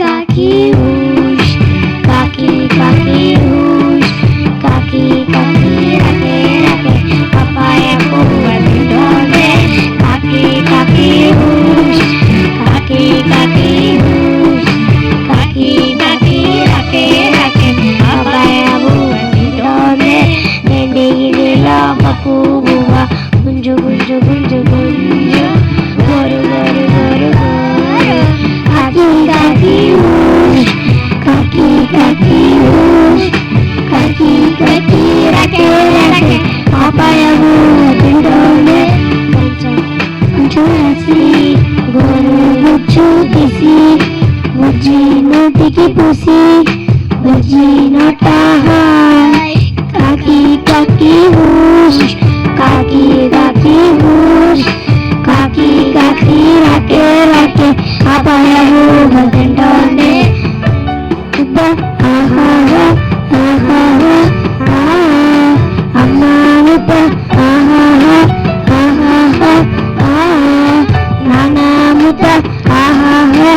কাকি হুশ, কাকি কাকি হুশ, কাকি কাকি রাখে রাখে পাপায়া বউয়ের পিছনে। কাকি কাকি হুশ, কাকি কাকি হুশ, কাকি কাকি রাখে রাখে পাপায়া বউয়ের পিছনে। নেড়ে দিল বাপু বুয়া গুঞ্জ গুঞ্জ গুঞ্জ গুঞ্জ, গরু গরু গরু গরু। কাকি কাকি হুশ, কাকি কাকি হুশ, কাকি কাকি রাখে রাখে পাপায়া বউয়ের পিছনে। পঞ্চরাশি গরু গুচ্ছু দিছি, বুঝি নদীকে পুষি, বুঝি নটা হাই। কাকি কাকি হুশ, কাকি কাকি হুশ, কাকি কাকি রাখে রাখে পাপায়া বউয়ের পিছনে। আহা হা আহা হা আহা, আমার উপর আহা হা আহা হা আহা, নানা মুতা আহা হা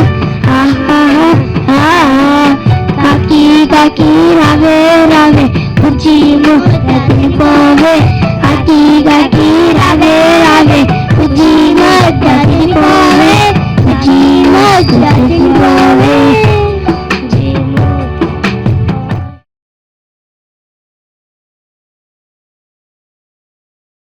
আহা হা আহা। কাকি কাকি রাবে রাবে বুঝি মুহূর্তে পবে, কাকি কাকি রাবে রাবে বুঝি মুহূর্তে